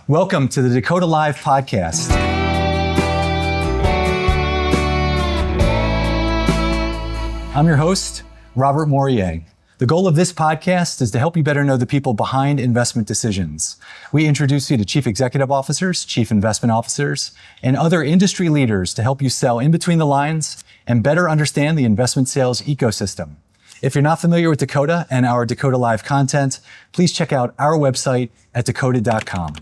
Welcome to the Dakota Live podcast. I'm your host, Robert Morier. The goal of this podcast is to help you better know the people behind investment decisions. We introduce you to chief executive officers, chief investment officers, and other industry leaders to help you sell in between the lines and better understand the investment sales ecosystem. If you're not familiar with Dakota and our Dakota Live content, please check out our website at dakota.com.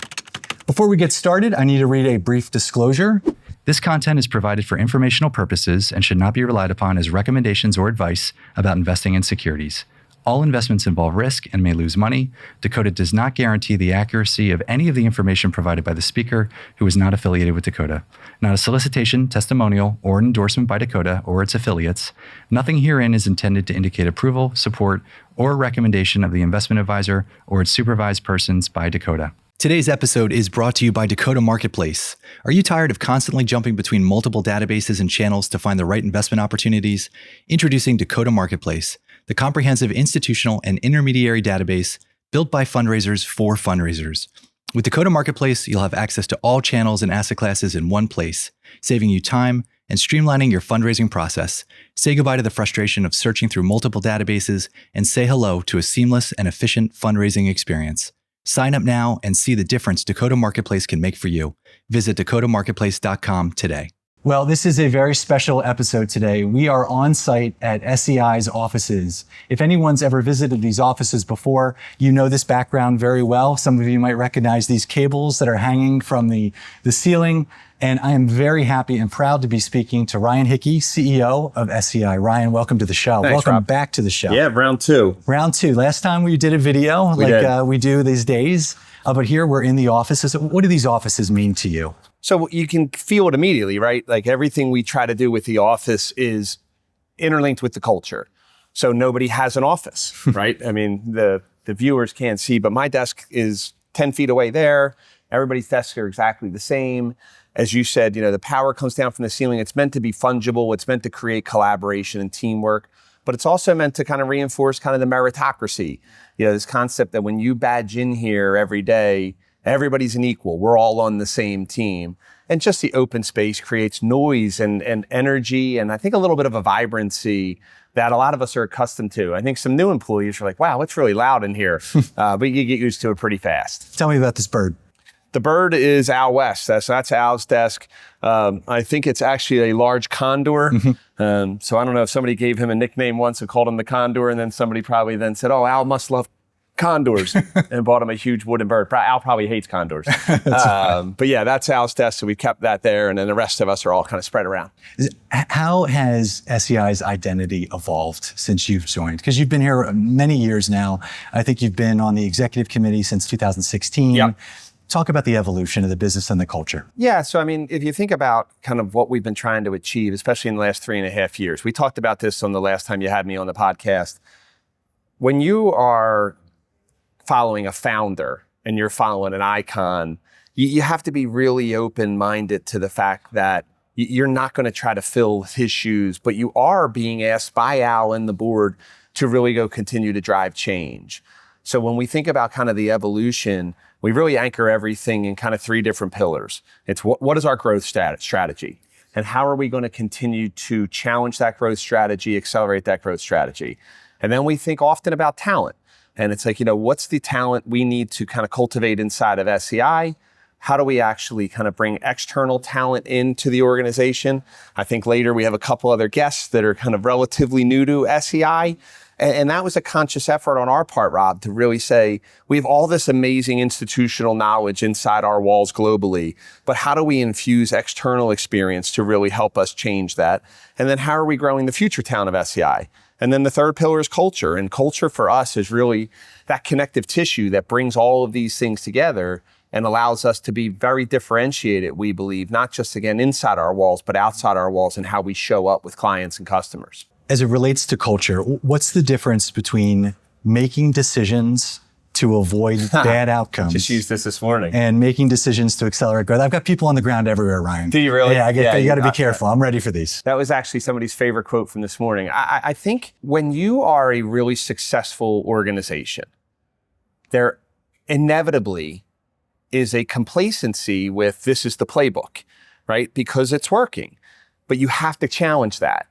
Before we get started, I need to read a brief disclosure. This content is provided for informational purposes and should not be relied upon as recommendations or advice about investing in securities. All investments involve risk and may lose money. Dakota does not guarantee the accuracy of any of the information provided by the speaker who is not affiliated with Dakota. Not a solicitation, testimonial, or an endorsement by Dakota or its affiliates. Nothing herein is intended to indicate approval, support, or recommendation of the investment advisor or its supervised persons by Dakota. Today's episode is brought to you by Dakota Marketplace. Are you tired of constantly jumping between multiple databases and channels to find the right investment opportunities? Introducing Dakota Marketplace, the comprehensive institutional and intermediary database built by fundraisers for fundraisers. With Dakota Marketplace, you'll have access to all channels and asset classes in one place, saving you time and streamlining your fundraising process. Say goodbye to the frustration of searching through multiple databases and say hello to a seamless and efficient fundraising experience. Sign up now and see the difference Dakota Marketplace can make for you. Visit dakotamarketplace.com today. Well, this is a very special episode today. We are on site at SEI's offices. If anyone's ever visited these offices before, you know this background very well. Some of you might recognize these cables that are hanging from the ceiling. And I am very happy and proud to be speaking to Ryan Hicke, CEO of SEI. Ryan, welcome to the show. Thanks, welcome Rob. Back to the show. Yeah, round two. Round two. Last time we did a video we do these days, but here we're in the offices. What do these offices mean to you? So you can feel it immediately, right? Like everything we try to do with the office is interlinked with the culture. So nobody has an office, right? I mean, the viewers can't see, but my desk is 10 feet away there. Everybody's desks are exactly the same. As you said, the power comes down from the ceiling. It's meant to be fungible. It's meant to create collaboration and teamwork, but it's also meant to kind of reinforce kind of the meritocracy. This concept that when you badge in here every day, everybody's an equal. We're all on the same team. And just the open space creates noise and energy, and I think a little bit of a vibrancy that a lot of us are accustomed to. I think some new employees are like, wow, it's really loud in here. But you get used to it pretty fast. Tell me about this bird. The bird is Al West. That's Al's desk. I think it's actually a large condor. Mm-hmm. So I don't know if somebody gave him a nickname once and called him the Condor, and then somebody probably then said, oh, Al must love condors, and bought him a huge wooden bird. Al probably hates condors. But yeah, that's Al's desk, so we kept that there, and then the rest of us are all kind of spread around. How has SEI's identity evolved since you've joined? Because you've been here many years now. I think you've been on the executive committee since 2016. Yep. Talk about the evolution of the business and the culture. Yeah, so I mean, if you think about kind of what we've been trying to achieve, especially in the last 3.5 years, we talked about this on the last time you had me on the podcast. When you are following a founder and you're following an icon, you have to be really open-minded to the fact that you're not going to try to fill his shoes, but you are being asked by Al and the board to really go continue to drive change. So when we think about kind of the evolution, we really anchor everything in kind of 3 different pillars. It's what is our growth strategy? And how are we going to continue to challenge that growth strategy, accelerate that growth strategy? And then we think often about talent. And it's like, what's the talent we need to kind of cultivate inside of SEI? How do we actually kind of bring external talent into the organization? I think later we have a couple other guests that are kind of relatively new to SEI. And that was a conscious effort on our part, Rob, to really say, we have all this amazing institutional knowledge inside our walls globally, but how do we infuse external experience to really help us change that? And then how are we growing the future talent of SEI? And then the third pillar is culture. And culture for us is really that connective tissue that brings all of these things together and allows us to be very differentiated, we believe, not just, again, inside our walls, but outside our walls and how we show up with clients and customers. As it relates to culture, what's the difference between making decisions to avoid bad outcomes? Just used this morning. And making decisions to accelerate growth. I've got people on the ground everywhere, Ryan. Do you really? Yeah, you got to be careful. I'm ready for these. That was actually somebody's favorite quote from this morning. I think when you are a really successful organization, there inevitably is a complacency with this is the playbook, right? Because it's working. But you have to challenge that.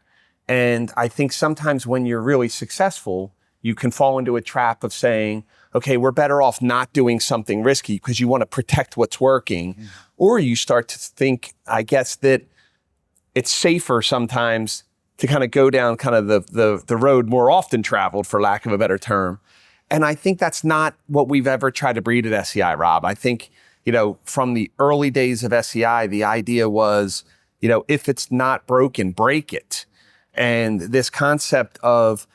And I think sometimes when you're really successful, you can fall into a trap of saying, okay, we're better off not doing something risky because you want to protect what's working. Mm-hmm. Or you start to think, I guess, that it's safer sometimes to kind of go down kind of the road more often traveled, for lack of a better term. And I think that's not what we've ever tried to breed at SEI, Rob. I think, from the early days of SEI, the idea was, if it's not broken, break it. And this concept of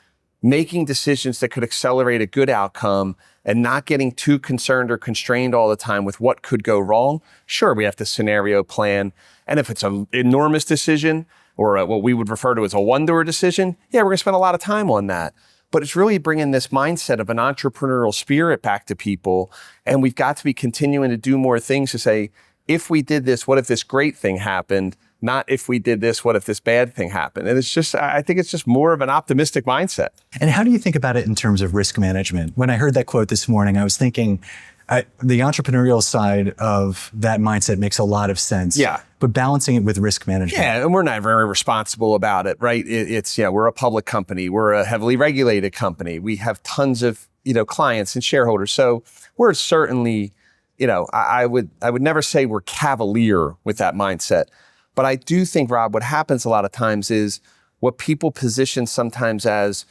making decisions that could accelerate a good outcome and not getting too concerned or constrained all the time with what could go wrong. Sure, we have to scenario plan. And if it's an enormous decision or what we would refer to as a one-door decision, yeah, we're going to spend a lot of time on that. But it's really bringing this mindset of an entrepreneurial spirit back to people. And we've got to be continuing to do more things to say, if we did this, what if this great thing happened? Not if we did this, what if this bad thing happened? And I think it's just more of an optimistic mindset. And how do you think about it in terms of risk management? When I heard that quote this morning, I was thinking the entrepreneurial side of that mindset makes a lot of sense. Yeah. But balancing it with risk management. Yeah, and we're not very responsible about it, right? We're a public company. We're a heavily regulated company. We have tons of, clients and shareholders. So we're certainly, I would never say we're cavalier with that mindset. But I do think, Rob, what happens a lot of times is what people position sometimes as,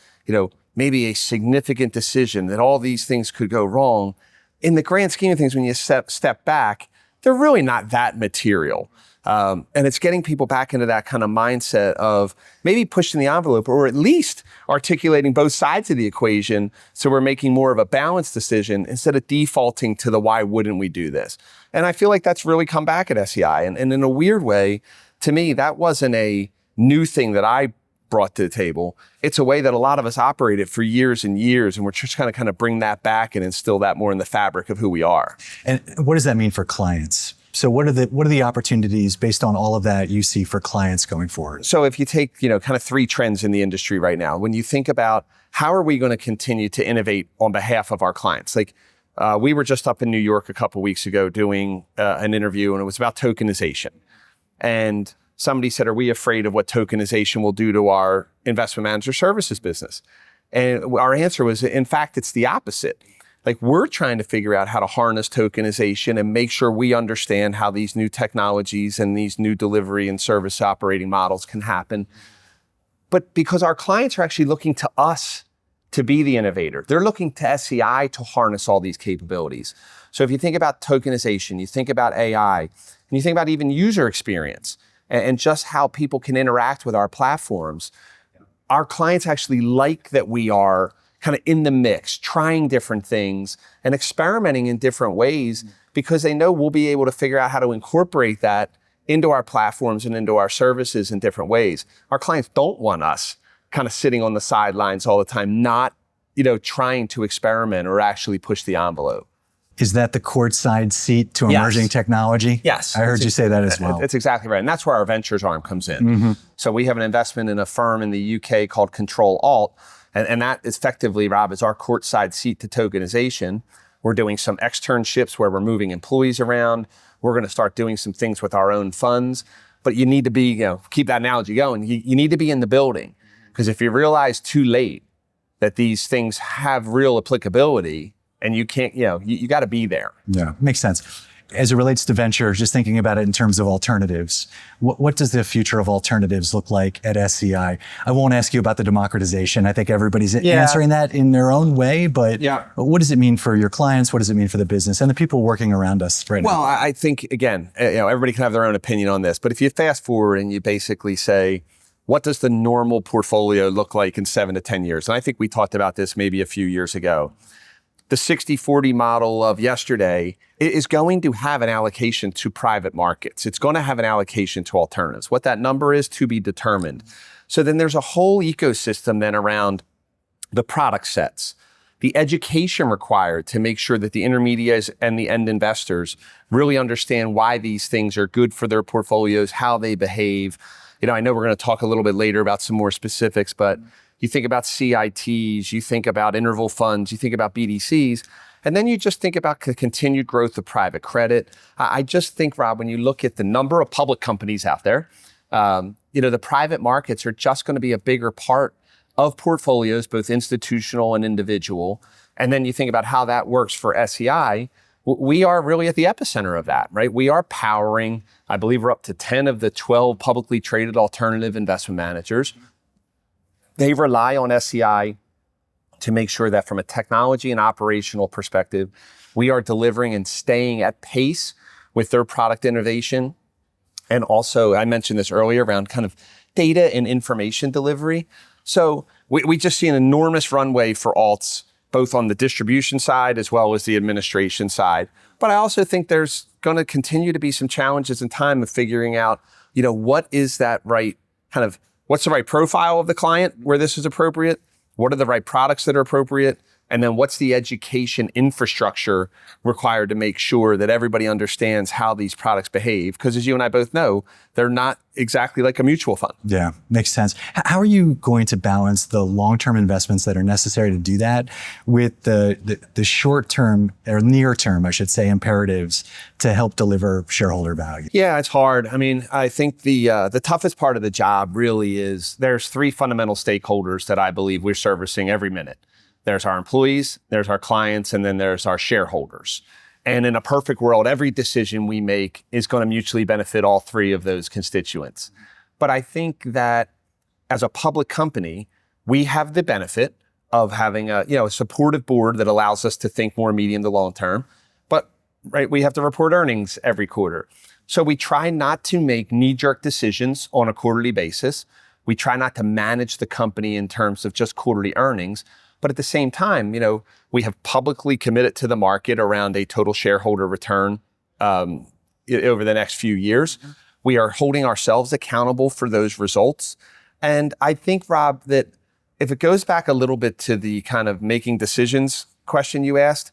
maybe a significant decision that all these things could go wrong. In the grand scheme of things, when you step back, they're really not that material. And it's getting people back into that kind of mindset of maybe pushing the envelope or at least articulating both sides of the equation so we're making more of a balanced decision instead of defaulting to the why wouldn't we do this. And I feel like that's really come back at SEI. And in a weird way, to me, that wasn't a new thing that I brought to the table. It's a way that a lot of us operated for years and years, and we're just kind of bring that back and instill that more in the fabric of who we are. And what does that mean for clients? So what are the opportunities based on all of that you see for clients going forward? So if you take, kind of three trends in the industry right now, when you think about how are we going to continue to innovate on behalf of our clients? Like we were just up in New York a couple of weeks ago doing an interview, and it was about tokenization. And somebody said, are we afraid of what tokenization will do to our investment manager services business? And our answer was, in fact, it's the opposite. Like we're trying to figure out how to harness tokenization and make sure we understand how these new technologies and these new delivery and service operating models can happen. But because our clients are actually looking to us to be the innovator, they're looking to SEI to harness all these capabilities. So if you think about tokenization, you think about AI, and you think about even user experience and just how people can interact with our platforms, our clients actually like that we are kind of in the mix, trying different things and experimenting in different ways because they know we'll be able to figure out how to incorporate that into our platforms and into our services in different ways. Our clients don't want us kind of sitting on the sidelines all the time, not, trying to experiment or actually push the envelope. Is that the courtside seat to emerging technology? Yes. I heard you say that as well. That's exactly right. And that's where our ventures arm comes in. Mm-hmm. So we have an investment in a firm in the UK called Control Alt. And that effectively, Rob, is our courtside seat to tokenization. We're doing some externships where we're moving employees around. We're going to start doing some things with our own funds. But you need to be, keep that analogy going. You need to be in the building. Because if you realize too late that these things have real applicability, and you can't, you got to be there. Yeah, makes sense. As it relates to venture, just thinking about it in terms of alternatives, what does the future of alternatives look like at SEI? I won't ask you about the democratization. I think everybody's answering that in their own way, but what does it mean for your clients? What does it mean for the business and the people working around us right now? Well, I think, again, everybody can have their own opinion on this, but if you fast forward and you basically say, what does the normal portfolio look like in 7 to 10 years? And I think we talked about this maybe a few years ago. The 60-40 model of yesterday is going to have an allocation to private markets. It's going to have an allocation to alternatives. What that number is to be determined. So then there's a whole ecosystem then around the product sets, the education required to make sure that the intermediaries and the end investors really understand why these things are good for their portfolios, how they behave. I know we're going to talk a little bit later about some more specifics, but you think about CITs, you think about interval funds, you think about BDCs, And then you just think about the continued growth of private credit. I just think, Rob, when you look at the number of public companies out there, the private markets are just going to be a bigger part of portfolios, both institutional and individual. And then you think about how that works for SEI. We are really at the epicenter of that, right? We are powering, I believe we're up to 10 of the 12 publicly traded alternative investment managers. They rely on SEI to make sure that from a technology and operational perspective, we are delivering and staying at pace with their product innovation. And also, I mentioned this earlier around kind of data and information delivery. So we just see an enormous runway for alts, both on the distribution side as well as the administration side. But I also think there's going to continue to be some challenges in time of figuring out, what is that right kind of, what's the right profile of the client where this is appropriate? What are the right products that are appropriate? And then what's the education infrastructure required to make sure that everybody understands how these products behave? Because as you and I both know, they're not exactly like a mutual fund. Yeah, makes sense. How are you going to balance the long-term investments that are necessary to do that with the short-term or near-term, I should say, imperatives to help deliver shareholder value? Yeah, it's hard. I mean, I think the toughest part of the job really is there's three fundamental stakeholders that I believe we're servicing every minute. There's our employees, there's our clients, and then there's our shareholders. And in a perfect world, every decision we make is going to mutually benefit all three of those constituents. But I think that as a public company, we have the benefit of having a supportive board that allows us to think more medium to long term. But right, we have to report earnings every quarter. So we try not to make knee-jerk decisions on a quarterly basis. We try not to manage the company in terms of just quarterly earnings. But at the same time, we have publicly committed to the market around a total shareholder return over the next few years. We are holding ourselves accountable for those results. And I think, Rob, that if it goes back a little bit to the kind of making decisions question you asked,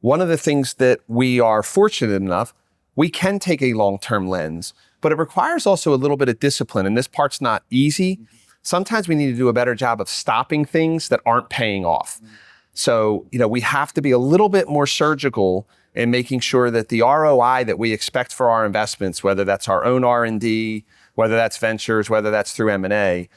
one of the things that we are fortunate enough, we can take a long-term lens, but it requires also a little bit of discipline. And this part's not easy. Sometimes we need to do a better job of stopping things that aren't paying off. So, we have to be a little bit more surgical in making sure that the ROI that we expect for our investments, whether that's our own R&D, whether that's ventures, whether that's through M&A,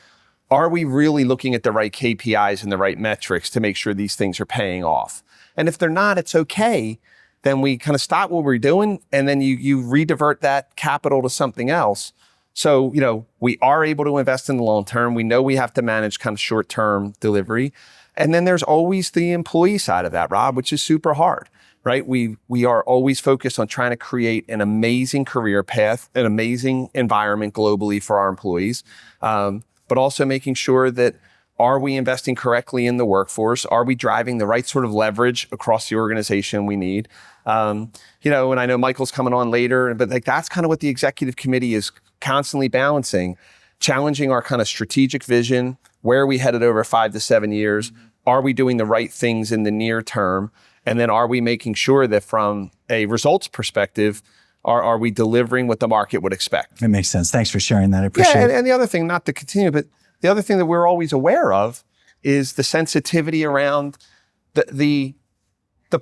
are we really looking at the right KPIs and the right metrics to make sure these things are paying off? And if they're not, it's okay. Then we kind of stop what we're doing and then you redivert that capital to something else. So, we are able to invest in the long term. We know we have to manage kind of short-term delivery. And then there's always the employee side of that, Rob, which is super hard, right? We are always focused on trying to create an amazing career path, an amazing environment globally for our employees, but also making sure that are we investing correctly in the workforce? Are we driving the right sort of leverage across the organization we need? And I know Michael's coming on later, but that's kind of what the executive committee is constantly balancing, challenging our kind of strategic vision. Where are we headed over 5 to 7 years? Are we doing the right things in the near term? And then are we making sure that from a results perspective, are we delivering what the market would expect? It makes sense. Thanks for sharing that. I appreciate it. And the other thing, not to continue, but the other thing that we're always aware of is the sensitivity around the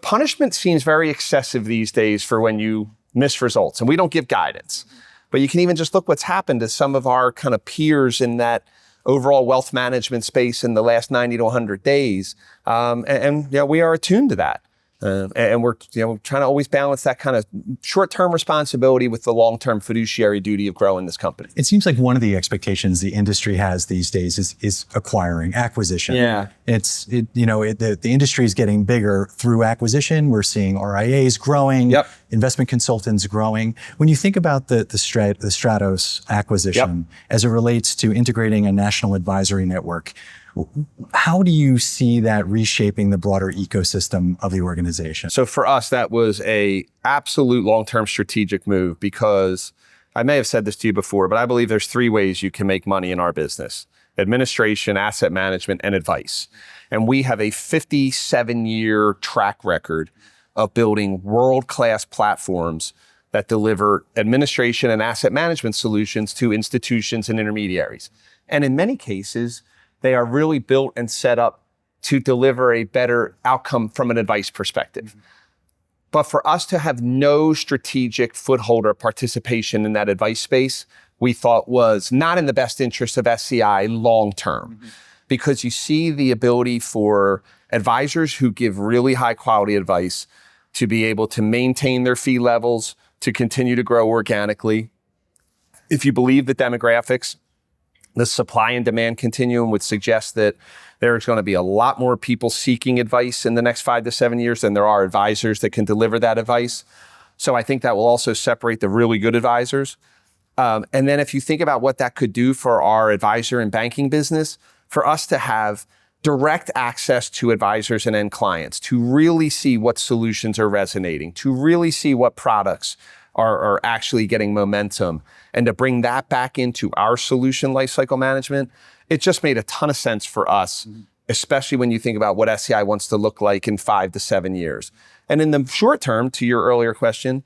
punishment seems very excessive these days for when you miss results. And we don't give guidance. But you can even just look what's happened to some of our kind of peers in that overall wealth management space in the last 90 to 100 days. And we are attuned to that. And we're trying to always balance that kind of short-term responsibility with the long-term fiduciary duty of growing this company. It seems like one of the expectations the industry has these days is acquisition. Yeah. The industry is getting bigger through acquisition. We're seeing RIAs growing, investment consultants growing. When you think about the Stratos acquisition as it relates to integrating a national advisory network, how do you see that reshaping the broader ecosystem of the organization? So for us, that was a absolute long-term strategic move because I may have said this to you before, but I believe there's 3 ways you can make money in our business: administration, asset management, and advice. And we have a 57-year track record of building world-class platforms that deliver administration and asset management solutions to institutions and intermediaries. And in many cases, they are really built and set up to deliver a better outcome from an advice perspective. But for us to have no strategic foothold or participation in that advice space, we thought was not in the best interest of SEI long term. Because you see the ability for advisors who give really high quality advice to be able to maintain their fee levels, to continue to grow organically. If you believe the demographics, the supply and demand continuum would suggest that there's going to be a lot more people seeking advice in the next 5 to 7 years than there are advisors that can deliver that advice. So I think that will also separate the really good advisors. And then if you think about what that could do for our advisor and banking business, for us to have direct access to advisors and end clients, to really see what solutions are resonating, to really see what products are actually getting momentum, and to bring that back into our solution lifecycle management, it just made a ton of sense for us, especially when you think about what SEI wants to look like in 5 to 7 years. And in the short term, to your earlier question,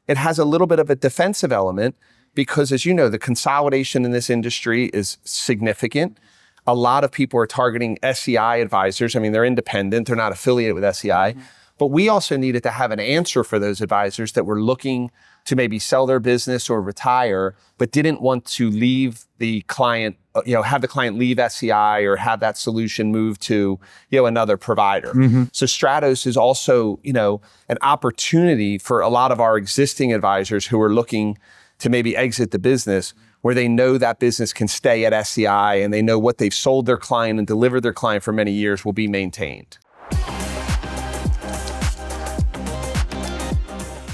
it has a little bit of a defensive element because, as you know, the consolidation in this industry is significant. A lot of people are targeting SEI advisors. I mean, they're independent, they're not affiliated with SEI. But we also needed to have an answer for those advisors that were looking to maybe sell their business or retire, but didn't want to leave the client, have the client leave SEI or have that solution move to, another provider. So Stratos is also, an opportunity for a lot of our existing advisors who are looking to maybe exit the business, where they know that business can stay at SEI and they know what they've sold their client and delivered their client for many years will be maintained.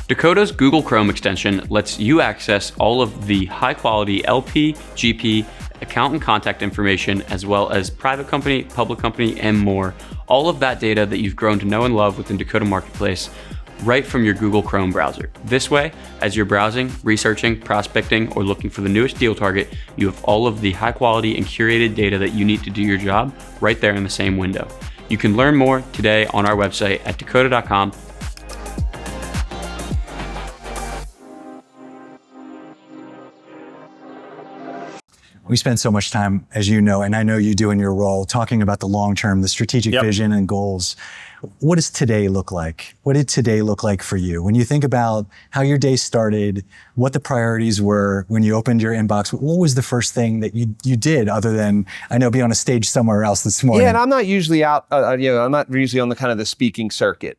Dakota's Google Chrome extension lets you access all of the high-quality LP, GP, account and contact information, as well as private company, public company, and more. All of that data that you've grown to know and love within Dakota Marketplace right from your Google Chrome browser. This way, as you're browsing, researching, prospecting, or looking for the newest deal target, you have all of the high-quality and curated data that you need to do your job right there in the same window. You can learn more today on our website at dakota.com. We spend so much time, as you know, and I know you do in your role, talking about the long term, the strategic vision and goals. What does today look like? What did today look like for you? When you think about how your day started, what the priorities were when you opened your inbox, what was the first thing that you did other than, I know, be on a stage somewhere else this morning? Yeah, and I'm not usually out, I'm not usually on the kind of the speaking circuit.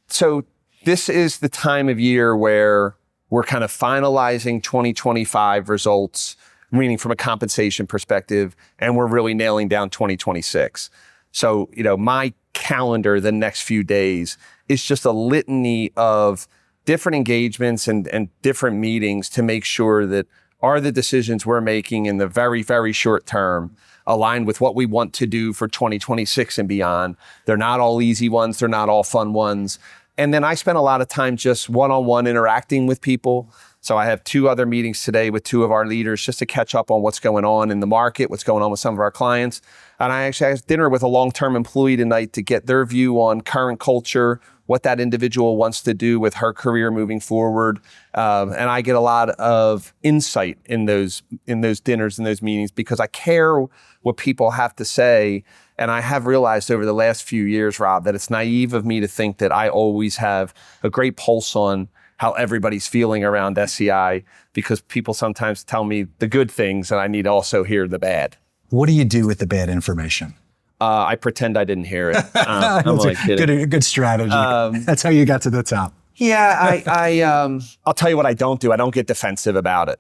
So this is the time of year where we're kind of finalizing 2025 results, meaning from a compensation perspective, and we're really nailing down 2026. So, my calendar the next few days is just a litany of different engagements and different meetings to make sure that are the decisions we're making in the very, very short term aligned with what we want to do for 2026 and beyond. They're not all easy ones. They're not all fun ones. And then I spent a lot of time just one-on-one interacting with people. So I have 2 other meetings today with 2 of our leaders just to catch up on what's going on in the market, what's going on with some of our clients. And I actually had dinner with a long-term employee tonight to get their view on current culture, what that individual wants to do with her career moving forward. And I get a lot of insight in those dinners and those meetings because I care what people have to say. And I have realized over the last few years, Rob, that it's naive of me to think that I always have a great pulse on how everybody's feeling around SEI, because people sometimes tell me the good things and I need to also hear the bad. What do you do with the bad information? I pretend I didn't hear it. I'm only kidding. Good strategy. That's how you got to the top. Yeah, I'll tell you what I don't do. I don't get defensive about it.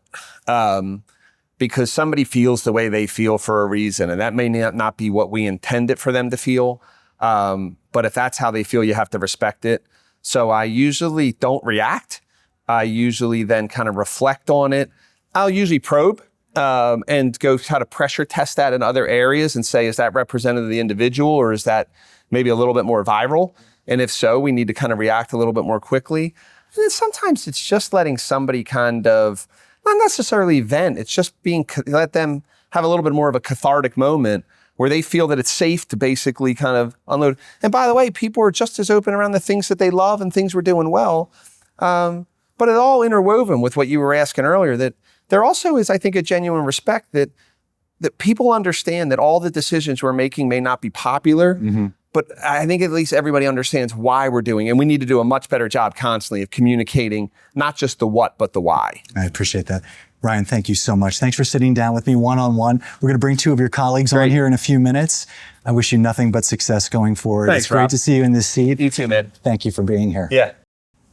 Because somebody feels the way they feel for a reason, and that may not be what we intended for them to feel. But if that's how they feel, you have to respect it. So I usually don't react. I usually then kind of reflect on it. I'll usually probe and go try to pressure test that in other areas and say, is that representative of the individual, or is that maybe a little bit more viral? And if so, we need to kind of react a little bit more quickly. And then sometimes it's just letting somebody kind of, not necessarily vent, it's just let them have a little bit more of a cathartic moment where they feel that it's safe to basically kind of unload. And by the way, people are just as open around the things that they love and things we're doing well. But it all interwoven with what you were asking earlier, that there also is, I think, a genuine respect that that people understand that all the decisions we're making may not be popular, but I think at least everybody understands why we're doing it. And we need to do a much better job constantly of communicating not just the what, but the why. I appreciate that. Ryan, thank you so much. Thanks for sitting down with me one-on-one. We're going to bring two of your colleagues on here in a few minutes. I wish you nothing but success going forward. Thanks, it's great Rob. to see you in this seat. You too, man. Thank you for being here. Yeah.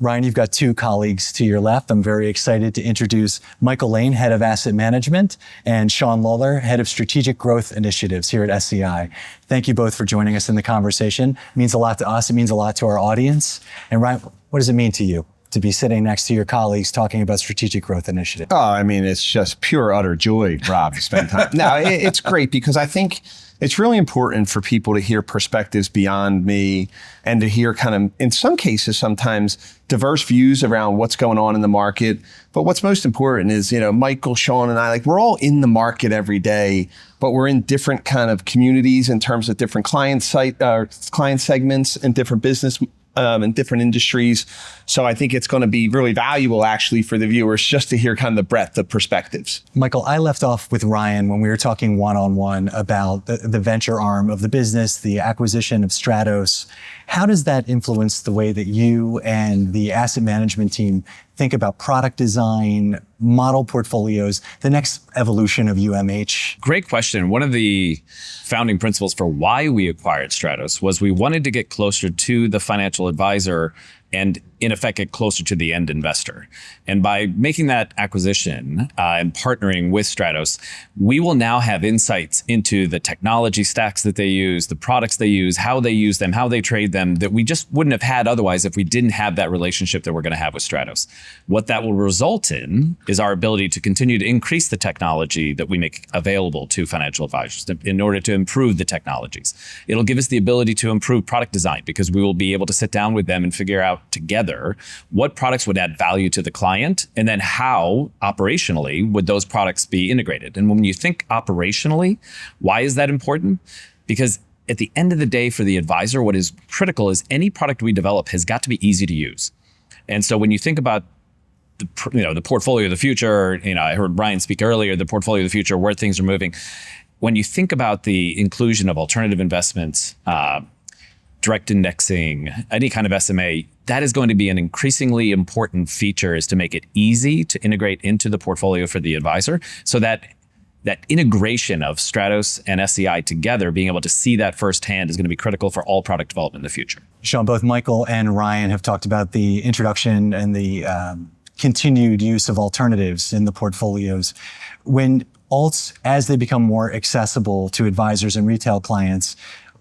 Ryan, you've got two colleagues to your left. I'm very excited to introduce Micheal Lane, Head of Asset Management, and Sean Lawlor, Head of Strategic Growth Initiatives here at SEI. Thank you both for joining us in the conversation. It means a lot to us. It means a lot to our audience. And Ryan, what does it mean to you to be sitting next to your colleagues talking about strategic growth initiatives? Oh, I mean, it's just pure, utter joy, Rob, to spend time. No, it's great because I think it's really important for people to hear perspectives beyond me and to hear kind of, in some cases, sometimes diverse views around what's going on in the market. But what's most important is, Micheal, Sean, and I, like, we're all in the market every day, but we're in different kind of communities in terms of different client segments and different business in different industries. So I think it's going to be really valuable actually for the viewers just to hear kind of the breadth of perspectives. Micheal, I left off with Ryan when we were talking one-on-one about the venture arm of the business, the acquisition of Stratos. How does that influence the way that you and the asset management team think about product design, model portfolios, the next evolution of UMH? Great question. One of the founding principles for why we acquired Stratos was we wanted to get closer to the financial advisor and in effect get closer to the end investor. And by making that acquisition and partnering with Stratos, we will now have insights into the technology stacks that they use, the products they use, how they use them, how they trade them, that we just wouldn't have had otherwise if we didn't have that relationship that we're going to have with Stratos. What that will result in is our ability to continue to increase the technology that we make available to financial advisors in order to improve the technologies. It'll give us the ability to improve product design because we will be able to sit down with them and figure out together what products would add value to the client and then how operationally would those products be integrated. And when you think operationally, why is that important? Because at the end of the day for the advisor, what is critical is any product we develop has got to be easy to use. And so when you think about the portfolio of the future, I heard Ryan speak earlier, the portfolio of the future, where things are moving. When you think about the inclusion of alternative investments, direct indexing, any kind of SMA, that is going to be an increasingly important feature, is to make it easy to integrate into the portfolio for the advisor, so that integration of Stratos and SEI together, being able to see that firsthand, is going to be critical for all product development in the future. Sean, both Micheal and Ryan have talked about the introduction and the continued use of alternatives in the portfolios. When alts, as they become more accessible to advisors and retail clients,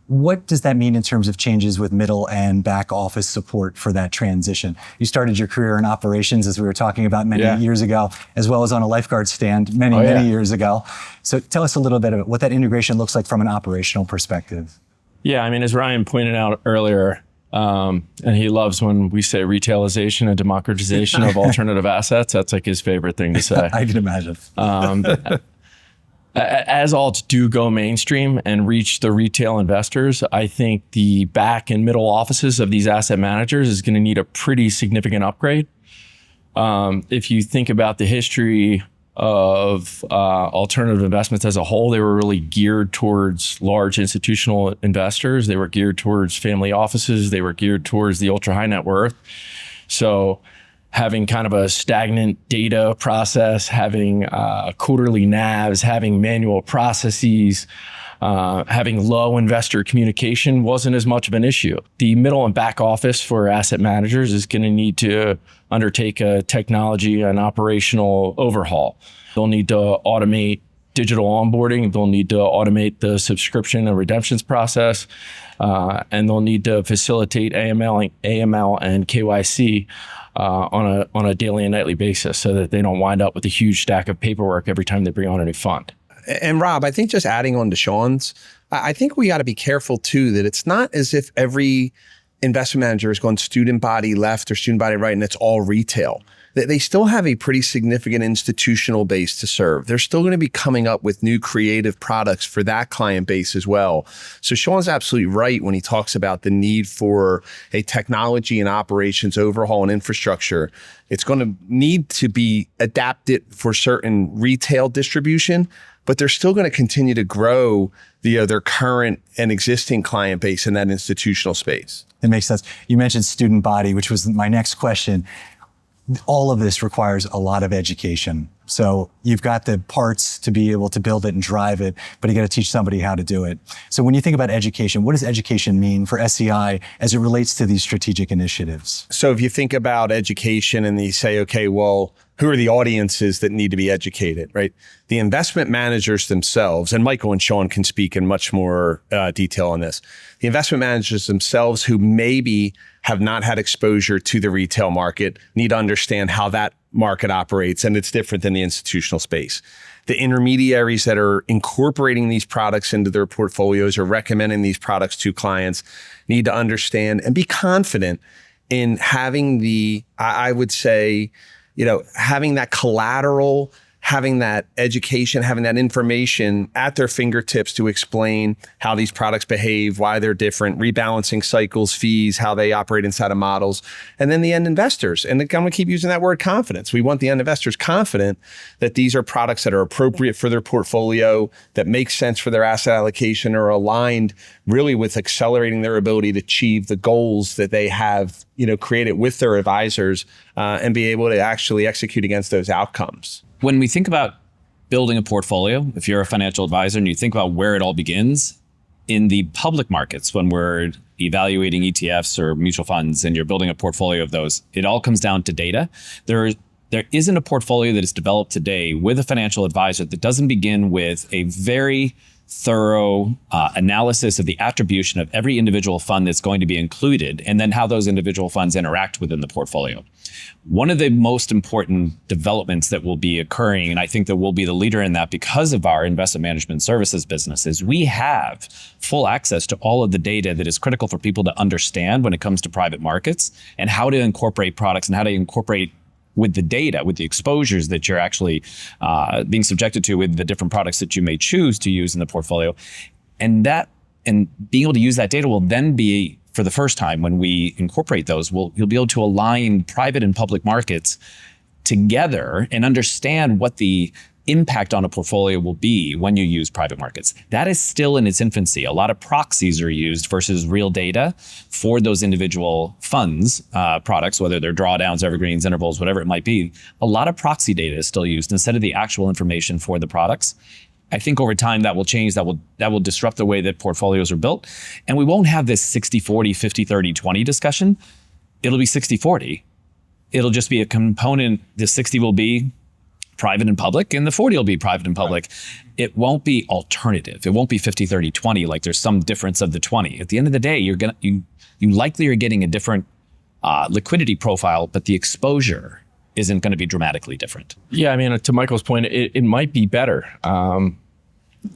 what does that mean in terms of changes with middle and back office support for that transition? You started your career in operations, as we were talking about many years ago, as well as on a lifeguard stand many years ago. So tell us a little bit about what that integration looks like from an operational perspective. Yeah, I mean, as Ryan pointed out earlier, and he loves when we say retailization and democratization of alternative assets. That's like his favorite thing to say. I can imagine. As alts do go mainstream and reach the retail investors, I think the back and middle offices of these asset managers is going to need a pretty significant upgrade. If you think about the history of alternative investments as a whole, they were really geared towards large institutional investors. They were geared towards family offices. They were geared towards the ultra high net worth. So having kind of a stagnant data process, having quarterly NAVs, having manual processes, having low investor communication wasn't as much of an issue. The middle and back office for asset managers is going to need to undertake a technology and operational overhaul. They'll need to automate digital onboarding. They'll need to automate the subscription and redemptions process. And they'll need to facilitate AML and KYC on a daily and nightly basis so that they don't wind up with a huge stack of paperwork every time they bring on a new fund. And Rob, I think just adding on to Sean's, I think we got to be careful too that it's not as if every investment manager is going student body left or student body right and it's all retail. They still have a pretty significant institutional base to serve. They're still going to be coming up with new creative products for that client base as well. So Sean's absolutely right when he talks about the need for a technology and operations overhaul and infrastructure. It's going to need to be adapted for certain retail distribution, but they're still going to continue to grow their current and existing client base in that institutional space. It makes sense. You mentioned student body, which was my next question. All of this requires a lot of education. So you've got the parts to be able to build it and drive it, but you got to teach somebody how to do it. So when you think about education, what does education mean for SEI as it relates to these strategic initiatives? So if you think about education and you say, okay, well, who are the audiences that need to be educated, right? The investment managers themselves, and Micheal and Sean can speak in much more detail on this. The investment managers themselves who maybe have not had exposure to the retail market need to understand how that market operates, and it's different than the institutional space. The intermediaries that are incorporating these products into their portfolios or recommending these products to clients need to understand and be confident in having I would say, having that collateral, having that education, having that information at their fingertips to explain how these products behave, why they're different, rebalancing cycles, fees, how they operate inside of models. And then the end investors. And I'm going to keep using that word confidence. We want the end investors confident that these are products that are appropriate for their portfolio, that make sense for their asset allocation, or aligned really with accelerating their ability to achieve the goals that they have created with their advisors and be able to actually execute against those outcomes. When we think about building a portfolio, if you're a financial advisor and you think about where it all begins, in the public markets, when we're evaluating ETFs or mutual funds and you're building a portfolio of those, it all comes down to data. There isn't a portfolio that is developed today with a financial advisor that doesn't begin with a very thorough analysis of the attribution of every individual fund that's going to be included, and then how those individual funds interact within the portfolio. One of the most important developments that will be occurring, and I think that we'll be the leader in that because of our investment management services business, is we have full access to all of the data that is critical for people to understand when it comes to private markets and how to incorporate products and how to incorporate with the data, with the exposures that you're actually being subjected to with the different products that you may choose to use in the portfolio. And being able to use that data will then be, for the first time when we incorporate those, you'll be able to align private and public markets together and understand what the impact on a portfolio will be when you use private markets. That is still in its infancy. A lot of proxies are used versus real data for those individual funds, products, whether they're drawdowns, evergreens, intervals, whatever it might be. A lot of proxy data is still used instead of the actual information for the products. I think over time that will change, that will disrupt the way that portfolios are built. And we won't have this 60-40, 50-30-20 discussion. It'll be 60-40. It'll just be a component. The 60 will be private and public, and the 40 will be private and public. Right. It won't be alternative. It won't be 50-30-20, like there's some difference of the 20. At the end of the day, you likely are getting a different liquidity profile, but the exposure isn't going to be dramatically different. Yeah, I mean, to Michael's point, it might be better.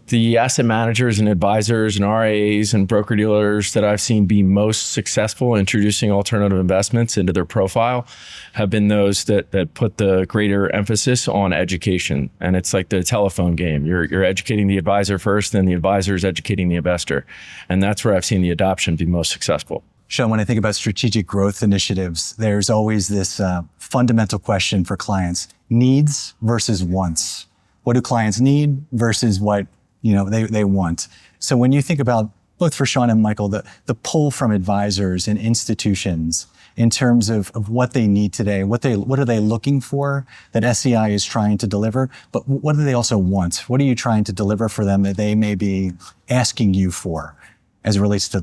The asset managers and advisors and RIAs and broker dealers that I've seen be most successful in introducing alternative investments into their profile have been those that put the greater emphasis on education. And it's like the telephone game. You're educating the advisor first, then the advisor is educating the investor. And that's where I've seen the adoption be most successful. Sean, when I think about strategic growth initiatives, there's always this fundamental question for clients: needs versus wants. What do clients need versus what they want? So when you think about, both for Sean and Micheal, the pull from advisors and institutions in terms of what they need today, what are they looking for that SEI is trying to deliver, but what do they also want? What are you trying to deliver for them that they may be asking you for as it relates to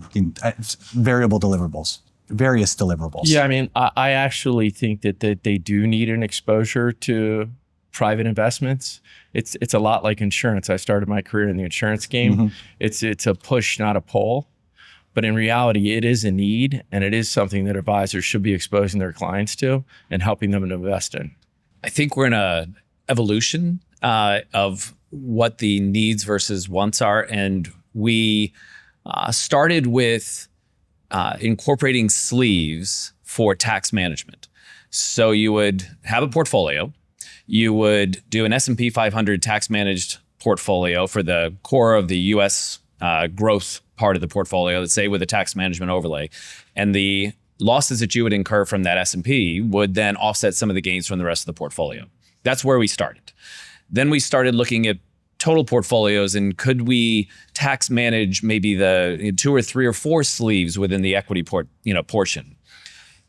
various deliverables? Yeah, I mean, I actually think that they do need an exposure to private investments. It's a lot like insurance. I started my career in the insurance game. Mm-hmm. It's a push, not a pull. But in reality, it is a need, and it is something that advisors should be exposing their clients to and helping them to invest in. I think we're in a evolution of what the needs versus wants are. And we started with incorporating sleeves for tax management. So you would have a portfolio. You would do an S&P 500 tax managed portfolio for the core of the U.S. Growth part of the portfolio, let's say with a tax management overlay. And the losses that you would incur from that S&P would then offset some of the gains from the rest of the portfolio. That's where we started. Then we started looking at total portfolios, and could we tax manage maybe the 2 or 3 or 4 sleeves within the equity portion?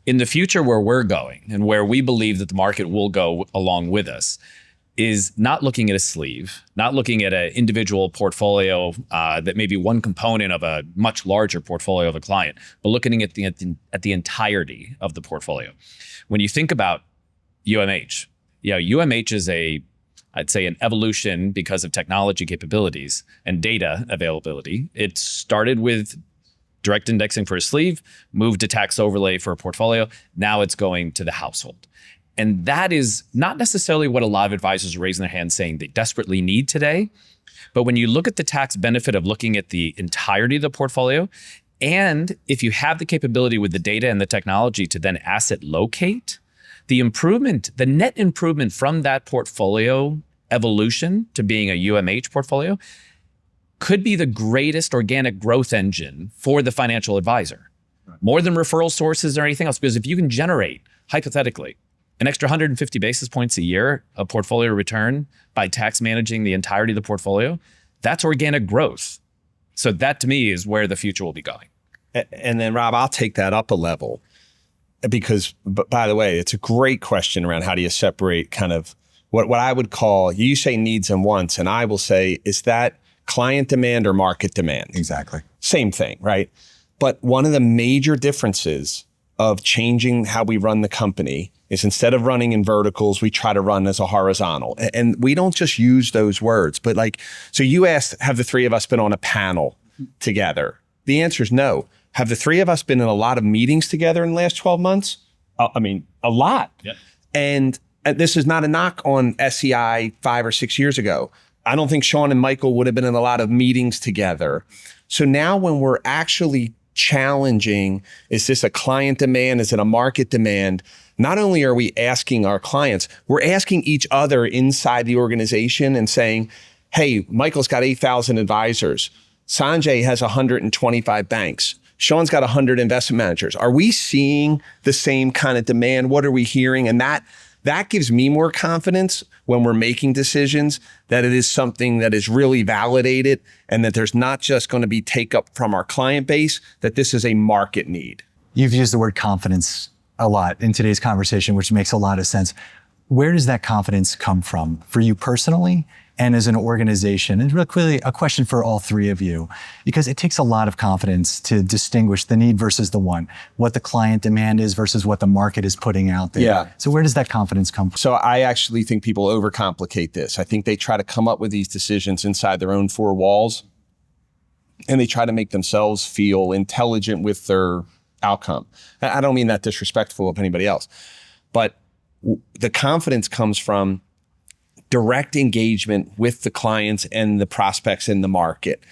In the future, where we're going and where we believe that the market will go along with us is not looking at a sleeve, not looking at an individual portfolio that may be one component of a much larger portfolio of a client, but looking at the entirety of the portfolio. When you think about UMH, UMH is I'd say an evolution because of technology capabilities and data availability. It started with direct indexing for a sleeve, moved to tax overlay for a portfolio. Now it's going to the household. And that is not necessarily what a lot of advisors are raising their hands saying they desperately need today. But when you look at the tax benefit of looking at the entirety of the portfolio, and if you have the capability with the data and the technology to then asset locate, the net improvement from that portfolio evolution to being a UMH portfolio could be the greatest organic growth engine for the financial advisor, more than referral sources or anything else. Because if you can generate, hypothetically, an extra 150 basis points a year of portfolio return by tax managing the entirety of the portfolio, that's organic growth. So that to me is where the future will be going. And then Rob, I'll take that up a level because, by the way, it's a great question around how do you separate kind of what I would call, you say needs and wants, and I will say, is that client demand or market demand? Exactly. Same thing, right? But one of the major differences of changing how we run the company is instead of running in verticals, we try to run as a horizontal. And we don't just use those words, but so you asked, have the 3 of us been on a panel together? The answer is no. Have the 3 of us been in a lot of meetings together in the last 12 months? I mean, a lot. Yep. And this is not a knock on SEI 5 or 6 years ago. I don't think Sean and Micheal would have been in a lot of meetings together. So now when we're actually challenging, is this a client demand? Is it a market demand? Not only are we asking our clients, we're asking each other inside the organization and saying, hey, Michael's got 8,000 advisors. Sanjay has 125 banks. Sean's got 100 investment managers. Are we seeing the same kind of demand? What are we hearing? And that gives me more confidence when we're making decisions that it is something that is really validated and that there's not just going to be take up from our client base, that this is a market need. You've used the word confidence a lot in today's conversation, which makes a lot of sense. Where does that confidence come from for you personally and as an organization? And really quickly, a question for all 3 of you, because it takes a lot of confidence to distinguish the need versus the want, what the client demand is versus what the market is putting out there. Yeah. So where does that confidence come from? So I actually think people overcomplicate this. I think they try to come up with these decisions inside their own 4 walls, and they try to make themselves feel intelligent with their outcome. I don't mean that disrespectful of anybody else, but the confidence comes from direct engagement with the clients and the prospects in the market.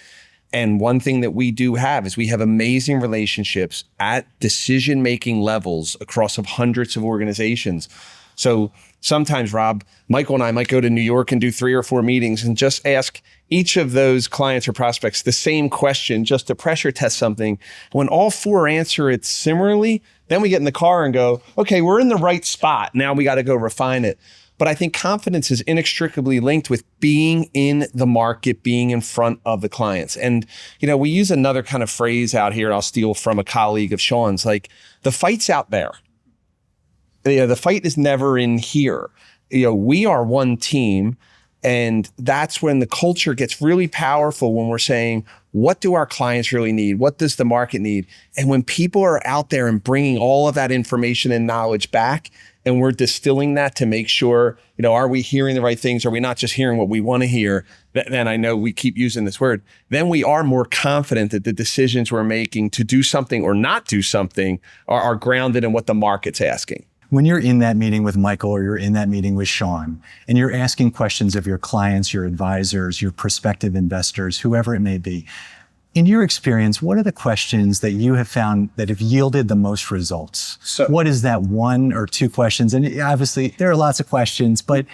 And one thing that we do have is we have amazing relationships at decision-making levels across hundreds of organizations. So sometimes, Rob, Micheal and I might go to New York and do 3 or 4 meetings and just ask each of those clients or prospects the same question just to pressure test something. When all 4 answer it similarly, then we get in the car and go, okay, we're in the right spot. Now we got to go refine it. But I think confidence is inextricably linked with being in the market, being in front of the clients. And, we use another kind of phrase out here, and I'll steal from a colleague of Sean's, like the fight's out there. The fight is never in here. We are one team. And that's when the culture gets really powerful, when we're saying, what do our clients really need? What does the market need? And when people are out there and bringing all of that information and knowledge back, and we're distilling that to make sure, are we hearing the right things? Are we not just hearing what we want to hear? Then I know we keep using this word. Then we are more confident that the decisions we're making to do something or not do something are grounded in what the market's asking. When you're in that meeting with Micheal or you're in that meeting with Sean, and you're asking questions of your clients, your advisors, your prospective investors, whoever it may be, in your experience, what are the questions that you have found that have yielded the most results? So, what is that 1 or 2 questions? And obviously, there are lots of questions, but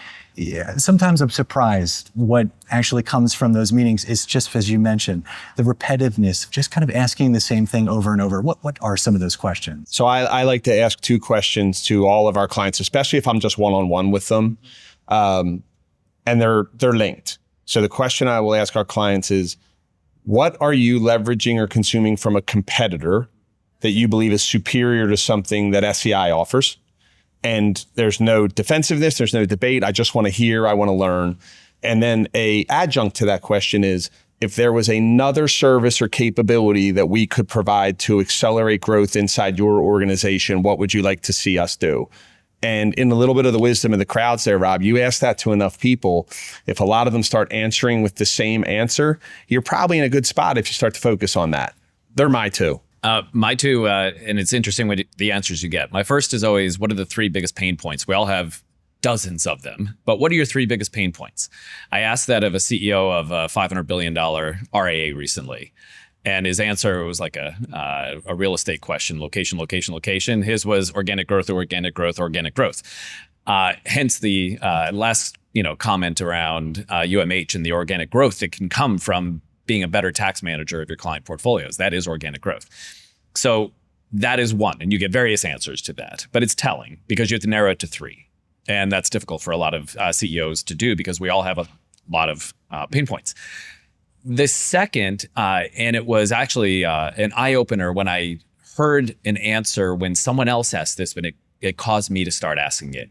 sometimes I'm surprised what actually comes from those meetings is just, as you mentioned, the repetitiveness of just kind of asking the same thing over and over. What are some of those questions? So I like to ask 2 questions to all of our clients, especially if I'm just one-on-one with them, and they're linked. So the question I will ask our clients is, what are you leveraging or consuming from a competitor that you believe is superior to something that SEI offers? And there's no defensiveness, there's no debate. I just want to hear, I want to learn. And then a adjunct to that question is, if there was another service or capability that we could provide to accelerate growth inside your organization, what would you like to see us do? And in a little bit of the wisdom of the crowds there, Rob, you ask that to enough people, if a lot of them start answering with the same answer, you're probably in a good spot if you start to focus on that. They're my two. My two, and it's interesting what the answers you get. My first is always, what are the three biggest pain points? We all have dozens of them, but what are your three biggest pain points? I asked that of a CEO of a $500 billion RIA recently. And his answer was like a real estate question, location. His was organic growth. Hence the last comment around UMH and the organic growth that can come from being a better tax manager of your client portfolios. That is organic growth. So that is one, and you get various answers to that, but it's telling because you have to narrow it to three. And that's difficult for a lot of CEOs to do because we all have a lot of pain points. The second, and it was actually an eye-opener when I heard an answer when someone else asked this, but it caused me to start asking it.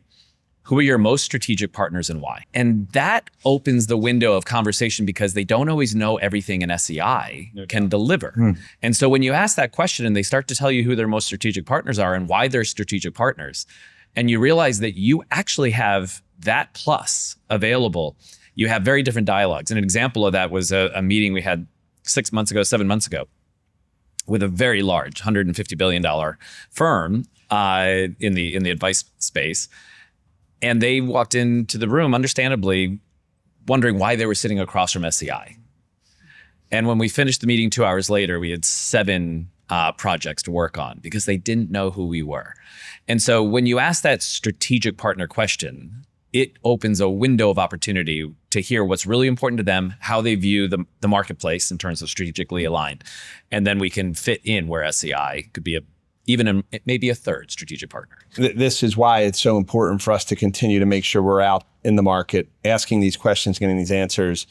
Who are your most strategic partners and why? And that opens the window of conversation because they don't always know everything an SEI can deliver. And so when you ask that question and they start to tell you who their most strategic partners are and why they're strategic partners, and you realize that you actually have that plus available, you have very different dialogues. And an example of that was a meeting we had 7 months ago, with a very large $150 billion firm in the advice space. And they walked into the room, understandably, wondering why they were sitting across from SEI. And when we finished the meeting 2 hours later, we had 7 projects to work on because they didn't know who we were. And so when you ask that strategic partner question, it opens a window of opportunity to hear what's really important to them, how they view the marketplace in terms of strategically aligned. And then we can fit in where SEI could be maybe a third strategic partner. This is why it's so important for us to continue to make sure we're out in the market, asking these questions, getting these answers,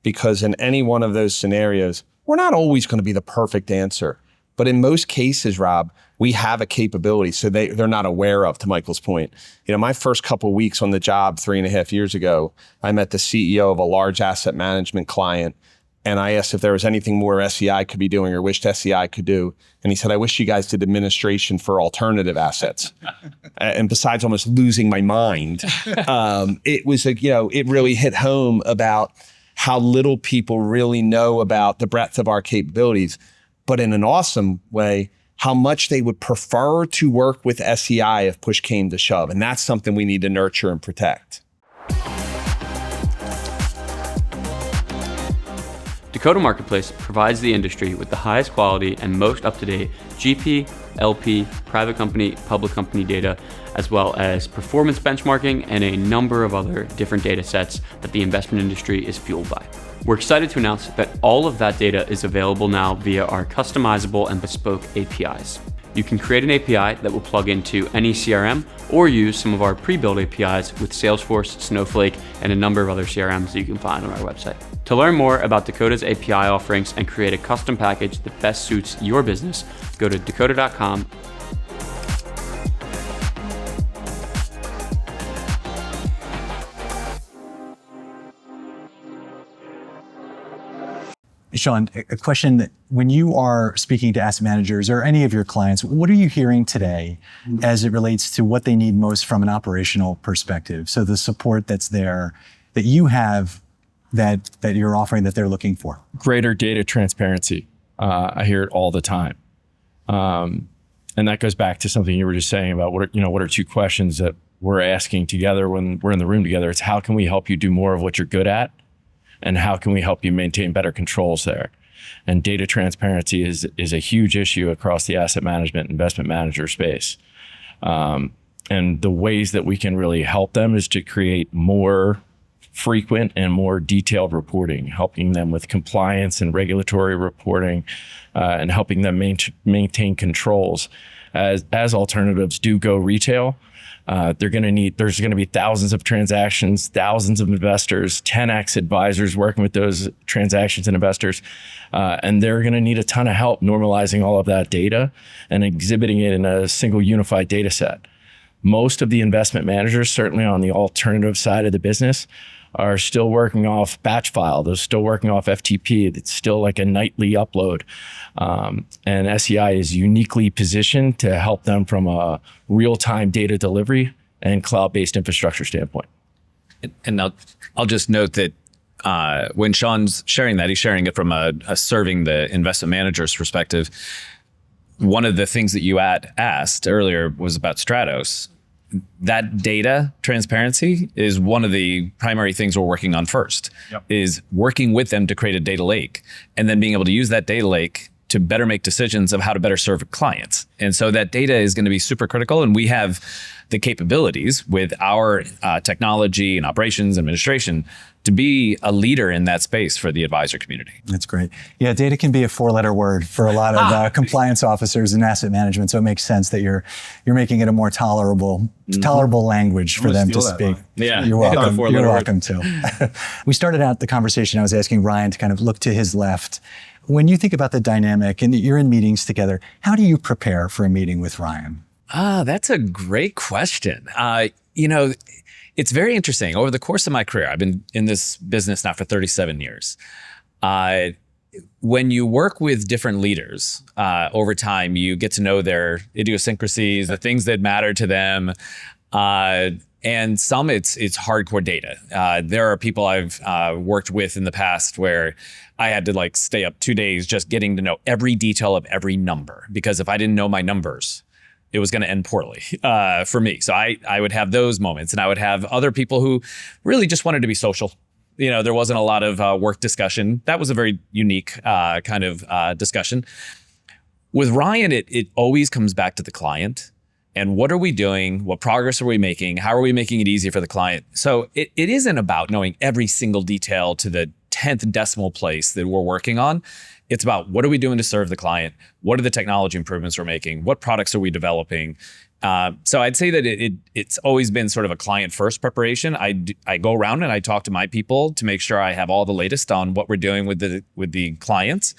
because in any one of those scenarios, we're not always going to be the perfect answer. But in most cases, Rob, we have a capability so they're not aware of, to Michael's point. My first couple of weeks on the job 3.5 years ago, I met the CEO of a large asset management client. And I asked if there was anything more SEI could be doing or wished SEI could do. And he said, I wish you guys did administration for alternative assets. And besides almost losing my mind, it was it really hit home about how little people really know about the breadth of our capabilities, but in an awesome way, how much they would prefer to work with SEI if push came to shove. And that's something we need to nurture and protect. Dakota Marketplace provides the industry with the highest quality and most up-to-date GP, LP, private company, public company data, as well as performance benchmarking and a number of other different data sets that the investment industry is fueled by. We're excited to announce that all of that data is available now via our customizable and bespoke APIs. You can create an API that will plug into any CRM or use some of our pre-built APIs with Salesforce, Snowflake, and a number of other CRMs that you can find on our website. To learn more about Dakota's API offerings and create a custom package that best suits your business, go to dakota.com. Sean, a question that when you are speaking to asset managers or any of your clients, what are you hearing today as it relates to what they need most from an operational perspective? So the support that's there that you have that you're offering that they're looking for. Greater data transparency. I hear it all the time. And that goes back to something you were just saying about what are two questions that we're asking together when we're in the room together. It's how can we help you do more of what you're good at? And how can we help you maintain better controls there? And data transparency is a huge issue across the asset management, investment manager space. And the ways that we can really help them is to create more frequent and more detailed reporting, helping them with compliance and regulatory reporting, and helping them maintain controls. As alternatives do go retail, There's going to be thousands of transactions, thousands of investors, 10x advisors working with those transactions and investors. And they're going to need a ton of help normalizing all of that data and exhibiting it in a single unified data set. Most of the investment managers, certainly on the alternative side of the business, are still working off batch file. They're still working off FTP. It's still like a nightly upload. And SEI is uniquely positioned to help them from a real-time data delivery and cloud-based infrastructure standpoint. And I'll just note that when Sean's sharing that, he's sharing it from a serving the investment manager's perspective. One of the things that you asked earlier was about Stratos. That data transparency is one of the primary things we're working on first, is working with them to create a data lake and then being able to use that data lake to better make decisions of how to better serve clients. And so that data is going to be super critical. And we have the capabilities with our technology and operations administration to be a leader in that space for the advisor community. That's great. Yeah, data can be a 4-letter word for a lot of compliance officers in asset management. So it makes sense that you're making it a more tolerable language for them to speak. Yeah, you're welcome. You're welcome too. We started out the conversation. I was asking Ryan to kind of look to his left. When you think about the dynamic and you're in meetings together, how do you prepare for a meeting with Ryan? That's a great question. It's very interesting. Over the course of my career, I've been in this business now for 37 years. When you work with different leaders over time, you get to know their idiosyncrasies, the things that matter to them. And some it's hardcore data. There are people I've worked with in the past where I had to stay up 2 days just getting to know every detail of every number, because if I didn't know my numbers, it was going to end poorly for me. So I would have those moments, and I would have other people who really just wanted to be social. There wasn't a lot of work discussion. That was a very unique kind of discussion. With Ryan, it always comes back to the client. And what are we doing? What progress are we making? How are we making it easy for the client? So it isn't about knowing every single detail to the 10th decimal place that we're working on. It's about what are we doing to serve the client? What are the technology improvements we're making? What products are we developing? So I'd say that it's always been sort of a client-first preparation. I go around and I talk to my people to make sure I have all the latest on what we're doing with the clients.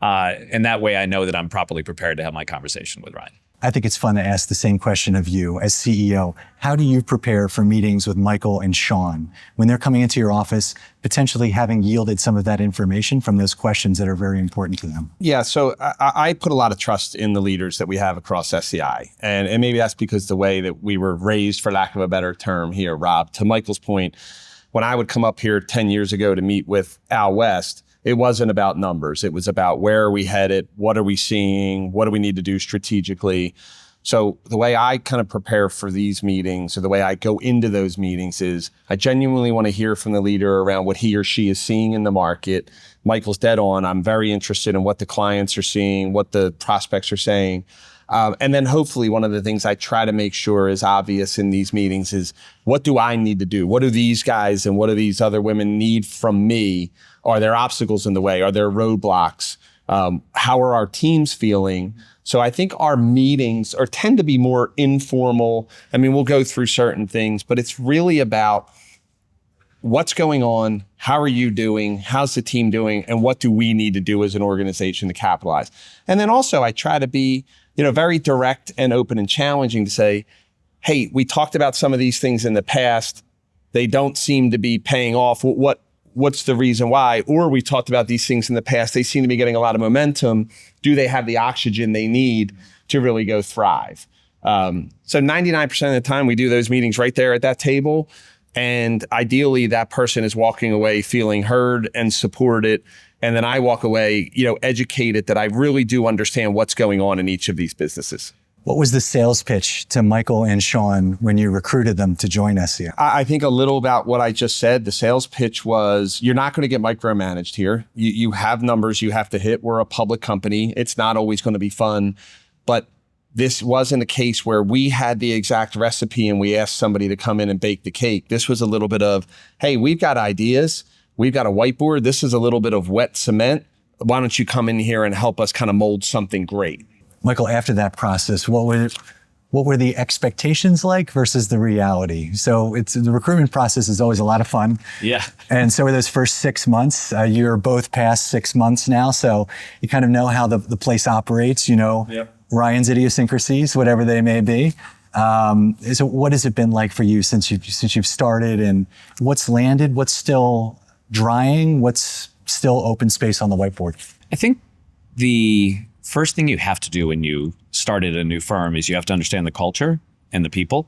And that way I know that I'm properly prepared to have my conversation with Ryan. I think it's fun to ask the same question of you as CEO. How do you prepare for meetings with Micheal and Sean when they're coming into your office, potentially having yielded some of that information from those questions that are very important to them? Yeah, so I put a lot of trust in the leaders that we have across SEI. And maybe that's because the way that we were raised, for lack of a better term here, Rob. To Michael's point, when I would come up here 10 years ago to meet with Al West, it wasn't about numbers. It was about where are we headed? What are we seeing? What do we need to do strategically? So the way I kind of prepare for these meetings, or the way I go into those meetings, is I genuinely want to hear from the leader around what he or she is seeing in the market. Michael's dead on. I'm very interested in what the clients are seeing, what the prospects are saying. And then hopefully one of the things I try to make sure is obvious in these meetings is, what do I need to do? What do these guys and what do these other women need from me? Are there obstacles in the way? Are there roadblocks? How are our teams feeling? So I think our meetings tend to be more informal. I mean, we'll go through certain things, but it's really about what's going on, how are you doing, how's the team doing, and what do we need to do as an organization to capitalize? And then also I try to be very direct and open and challenging to say, hey, we talked about some of these things in the past. They don't seem to be paying off. What's the reason why? Or we talked about these things in the past. They seem to be getting a lot of momentum. Do they have the oxygen they need to really go thrive? So 99% of the time we do those meetings right there at that table. And ideally that person is walking away feeling heard and supported. And then I walk away, educated that I really do understand what's going on in each of these businesses. What was the sales pitch to Micheal and Sean when you recruited them to join SEI? I think a little about what I just said. The sales pitch was, you're not going to get micromanaged here. You have numbers you have to hit. We're a public company. It's not always going to be fun. But this wasn't a case where we had the exact recipe and we asked somebody to come in and bake the cake. This was a little bit of, hey, we've got ideas. We've got a whiteboard. This is a little bit of wet cement. Why don't you come in here and help us kind of mold something great? Micheal, after that process, what what were the expectations like versus the reality? So the recruitment process is always a lot of fun. Yeah. And so were those first 6 months. You're both past 6 months now, so you kind of know how the place operates, Ryan's idiosyncrasies, whatever they may be. So what has it been like for you since you've started, and what's landed, what's still drying, what's still open space on the whiteboard? I think the first thing you have to do when you started a new firm is you have to understand the culture and the people.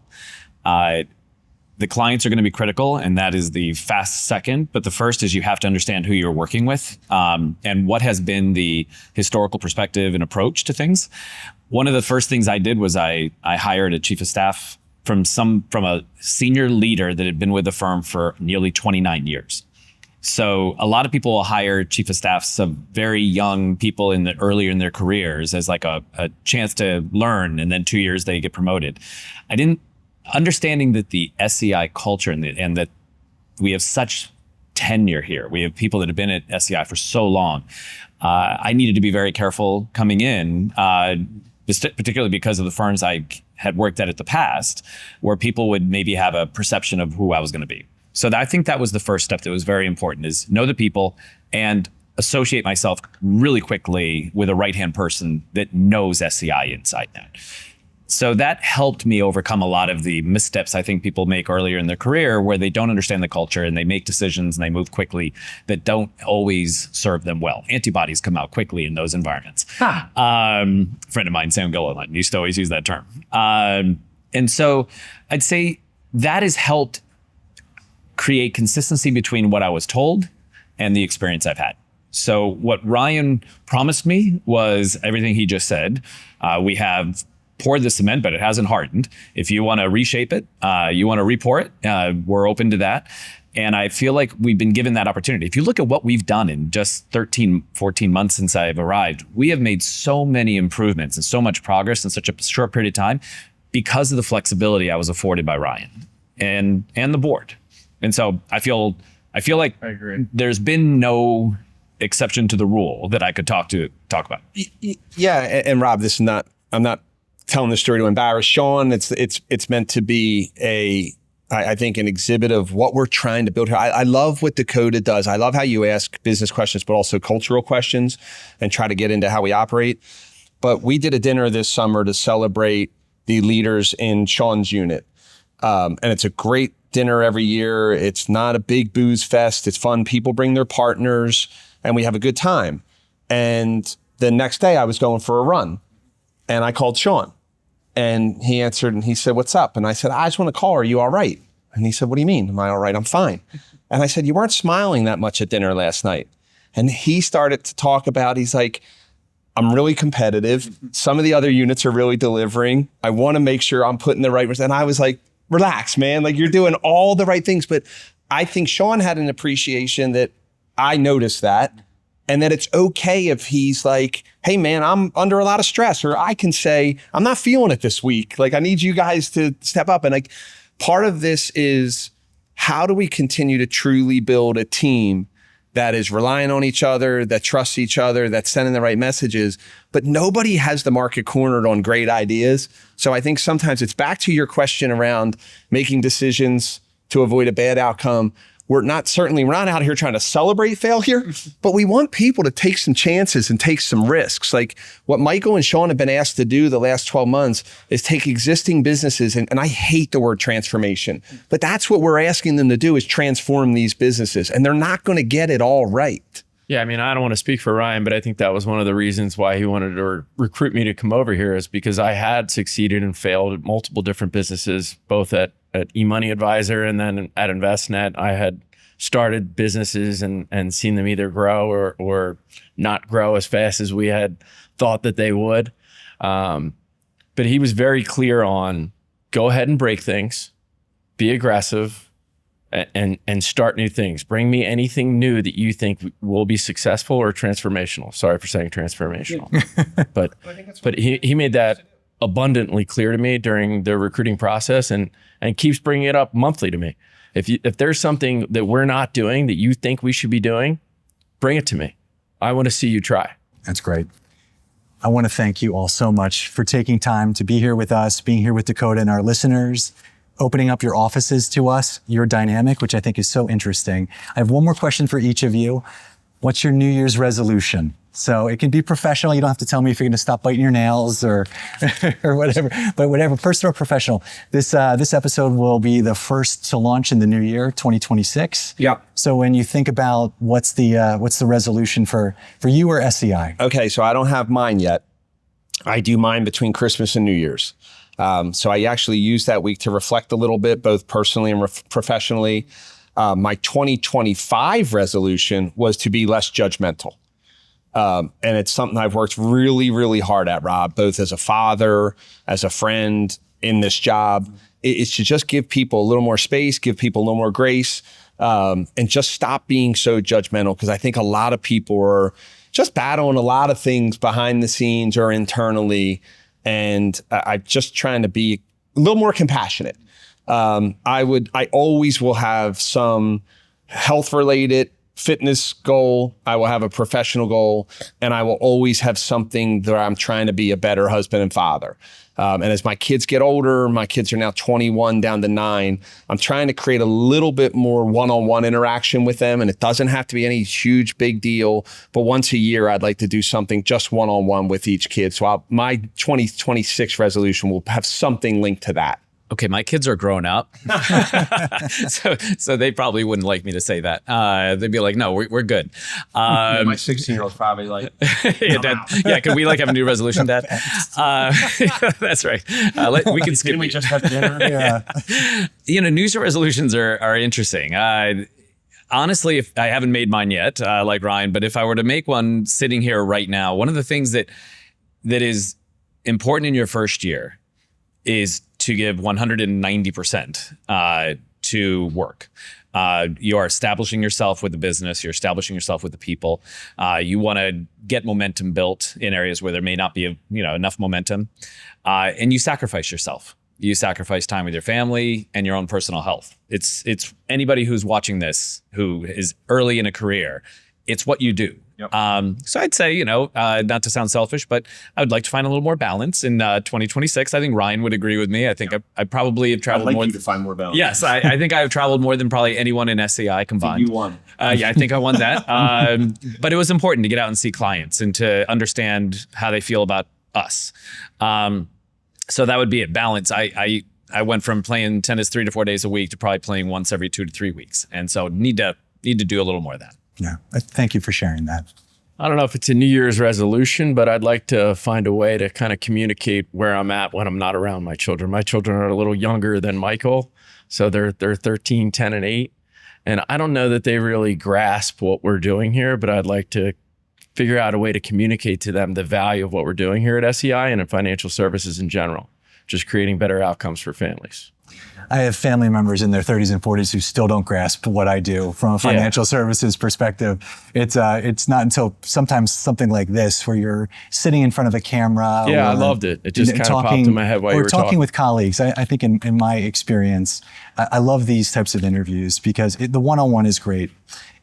The clients are going to be critical, and that is the fast second. But the first is you have to understand who you're working with, and what has been the historical perspective and approach to things. One of the first things I did was I hired a chief of staff from a senior leader that had been with the firm for nearly 29 years. So a lot of people will hire chief of staffs of very young people earlier in their careers as like a chance to learn, and then 2 years they get promoted. Understanding that the SEI culture and that we have such tenure here, we have people that have been at SEI for so long. I needed to be very careful coming in, particularly because of the firms I had worked at the past, where people would maybe have a perception of who I was going to be. So I think that was the first step that was very important, is know the people and associate myself really quickly with a right-hand person that knows SEI inside and out. So that helped me overcome a lot of the missteps I think people make earlier in their career, where they don't understand the culture and they make decisions and they move quickly that don't always serve them well. Antibodies come out quickly in those environments. Friend of mine, Sam Gilliland, used to always use that term. And so I'd say that has helped create consistency between what I was told and the experience I've had. So what Ryan promised me was everything he just said. We have poured the cement, but it hasn't hardened. If you want to reshape it, you want to re-pour it, we're open to that. And I feel like we've been given that opportunity. If you look at what we've done in just 13, 14 months since I've arrived, we have made so many improvements and so much progress in such a short period of time because of the flexibility I was afforded by Ryan and the board. And so I feel like I agree. There's been no exception to the rule that I could talk about. Yeah, and Rob, I'm not telling this story to embarrass Sean. It's meant to be I think an exhibit of what we're trying to build here. I love what Dakota does. I love how you ask business questions, but also cultural questions, and try to get into how we operate. But we did a dinner this summer to celebrate the leaders in Sean's unit. And it's a great dinner every year. It's not a big booze fest. It's fun. People bring their partners and we have a good time. And the next day I was going for a run and I called Sean and he answered and he said, "What's up?" And I said, "I just want to call. Are you all right?" And he said, "What do you mean? Am I all right?" "I'm fine." And I said, "You weren't smiling that much at dinner last night." And he started to talk about, he's like, "I'm really competitive. Some of the other units are really delivering. I want to make sure I'm putting the right," and I was like, "Relax, man. Like, you're doing all the right things." But I think Sean had an appreciation that I noticed that, and that it's okay if he's like, "Hey man, I'm under a lot of stress," or I can say, "I'm not feeling it this week. Like, I need you guys to step up." And like, part of this is, how do we continue to truly build a team that is relying on each other, that trusts each other, that's sending the right messages, but nobody has the market cornered on great ideas. So I think sometimes it's back to your question around making decisions to avoid a bad outcome. We're not out here trying to celebrate failure, but we want people to take some chances and take some risks. Like what Micheal and Sean have been asked to do the last 12 months is take existing businesses, and I hate the word transformation, but that's what we're asking them to do, is transform these businesses, and they're not going to get it all right. Yeah, I mean, I don't want to speak for Ryan, but I think that was one of the reasons why he wanted to recruit me to come over here, is because I had succeeded and failed at multiple different businesses, both at eMoney Advisor and then at InvestNet. I had started businesses and seen them either grow or not grow as fast as we had thought that they would. But he was very clear on, go ahead and break things, be aggressive, and start new things. Bring me anything new that you think will be successful or transformational. Sorry for saying transformational. But he made that abundantly clear to me during the recruiting process, and keeps bringing it up monthly to me. If there's something that we're not doing that you think we should be doing, bring it to me. I want to see you try. That's great. I want to thank you all so much for taking time to be here with us, being here with Dakota and our listeners, opening up your offices to us, your dynamic, which I think is so interesting. I have one more question for each of you. What's your New Year's resolution? So it can be professional. You don't have to tell me if you're going to stop biting your nails or or whatever, but whatever, personal or professional. This episode will be the first to launch in the new year, 2026. Yep. So when you think about what's the resolution for you or SEI? Okay, so I don't have mine yet. I do mine between Christmas and New Year's. So I actually use that week to reflect a little bit, both personally and professionally. My 2025 resolution was to be less judgmental. And it's something I've worked really, really hard at, Rob, both as a father, as a friend in this job. It's to just give people a little more space, give people a little more grace, and just stop being so judgmental. Because I think a lot of people are just battling a lot of things behind the scenes or internally. And I'm just trying to be a little more compassionate. I always will have some health related fitness goal. I will have a professional goal, and I will always have something that I'm trying to be a better husband and father. And as my kids get older, my kids are now 21 down to 9. I'm trying to create a little bit more one-on-one interaction with them. And it doesn't have to be any huge, big deal. But once a year, I'd like to do something just one-on-one with each kid. So my 2026 resolution will have something linked to that. Okay, my kids are grown up, so they probably wouldn't like me to say that. They'd be like, "No, we're good." My 16-year-old's probably like, yeah, Dad, yeah. Can we have a new resolution, Dad? That's right. We can skip. Didn't we just have dinner? Yeah. New Year's resolutions are interesting. Honestly, if I haven't made mine yet, like Ryan, but if I were to make one sitting here right now, one of the things that is important in your first year is to give 190% to work. You are establishing yourself with the business. You're establishing yourself with the people. You want to get momentum built in areas where there may not be enough momentum. And you sacrifice yourself. You sacrifice time with your family and your own personal health. It's anybody who's watching this who is early in a career. It's what you do. Yep. So I'd say, not to sound selfish, but I would like to find a little more balance in 2026. I think Ryan would agree with me. I think I probably have traveled more. I'd like you to find more balance. Yes, I think I've traveled more than probably anyone in SEI combined. You won. Yeah, I think I won that. But it was important to get out and see clients and to understand how they feel about us. So that would be it. Balance. I went from playing tennis 3 to 4 days a week to probably playing once every 2 to 3 weeks. And so need to do a little more of that. Yeah. Thank you for sharing that. I don't know if it's a New Year's resolution, but I'd like to find a way to kind of communicate where I'm at when I'm not around my children. My children are a little younger than Micheal, so they're 13, 10, and 8. And I don't know that they really grasp what we're doing here, but I'd like to figure out a way to communicate to them the value of what we're doing here at SEI and in financial services in general, just creating better outcomes for families. I have family members in their 30s and 40s who still don't grasp what I do from a financial services perspective. It's not until sometimes something like this where you're sitting in front of a camera. Yeah, I loved it. It just kind of popped in my head while you were talking. With colleagues. I think in my experience, I love these types of interviews because the one-on-one is great.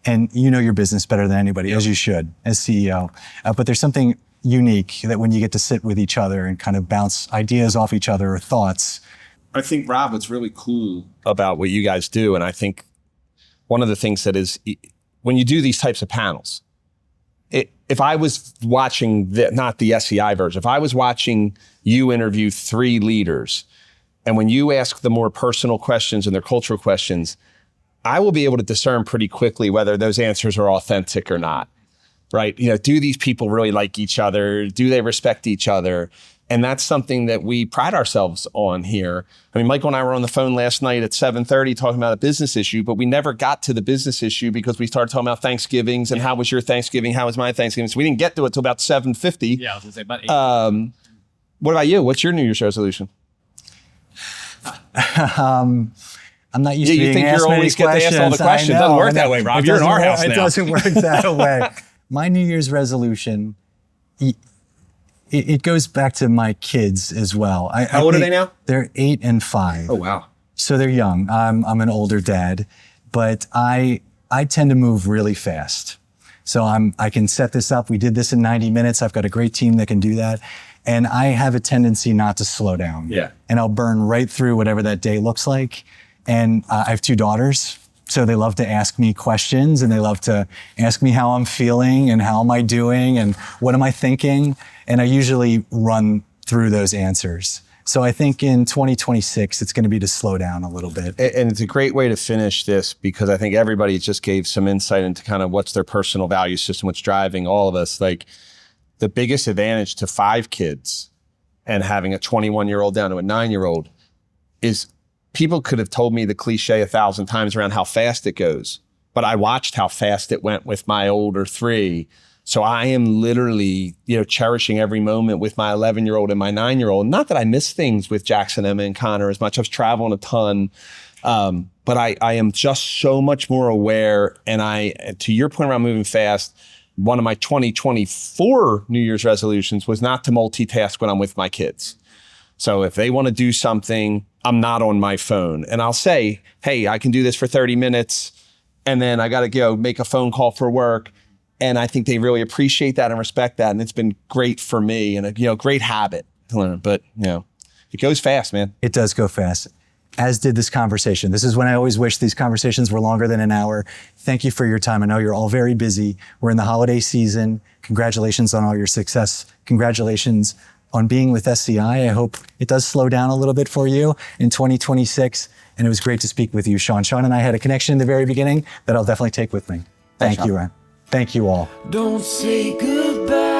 And you know your business better than anybody, as you should, as CEO. But there's something unique that when you get to sit with each other and kind of bounce ideas off each other or thoughts. I think, Rob, what's really cool about what you guys do, and I think one of the things that is, when you do these types of panels, if I was watching, not the SEI version, if I was watching you interview 3 leaders, and when you ask the more personal questions and their cultural questions, I will be able to discern pretty quickly whether those answers are authentic or not, right? Do these people really like each other? Do they respect each other? And that's something that we pride ourselves on here. I mean, Michael and I were on the phone last night at 7:30 talking about a business issue, but we never got to the business issue because we started talking about Thanksgivings and how was your Thanksgiving? How was my Thanksgiving? So we didn't get to it till about 7:50. Yeah, I was going to say about 8. What about you? What's your New Year's resolution? I'm not used to being think asked you're many always get to ask all the questions. It doesn't work that way, Rob. You're in our house now. It doesn't work that way. My New Year's resolution, it goes back to my kids as well. How old are they now? They're 8 and 5. Oh, wow. So they're young. I'm an older dad, but I tend to move really fast. So I can set this up. We did this in 90 minutes. I've got a great team that can do that. And I have a tendency not to slow down. Yeah. And I'll burn right through whatever that day looks like. And I have 2 daughters. So they love to ask me questions, and they love to ask me how I'm feeling and how am I doing and what am I thinking. And I usually run through those answers. So I think in 2026, it's going to be to slow down a little bit. And it's a great way to finish this, because I think everybody just gave some insight into kind of what's their personal value system, what's driving all of us. Like, the biggest advantage to 5 kids and having a 21-year-old down to a 9-year-old is people could have told me the cliche 1,000 times around how fast it goes, but I watched how fast it went with my older 3. So I am literally, cherishing every moment with my 11-year-old and my 9-year-old. Not that I miss things with Jackson, Emma, and Connor as much. I was traveling a ton, but I am just so much more aware. And to your point around moving fast, one of my 2024 New Year's resolutions was not to multitask when I'm with my kids. So if they want to do something, I'm not on my phone. And I'll say, hey, I can do this for 30 minutes. And then I got to go make a phone call for work. And I think they really appreciate that and respect that. And it's been great for me and a great habit to learn. But it goes fast, man. It does go fast, as did this conversation. This is when I always wish these conversations were longer than an hour. Thank you for your time. I know you're all very busy. We're in the holiday season. Congratulations on all your success. Congratulations on being with SEI. I hope it does slow down a little bit for you in 2026. And it was great to speak with you, Sean. Sean and I had a connection in the very beginning that I'll definitely take with me. Thank you, Ryan. Thank you all. Don't say goodbye.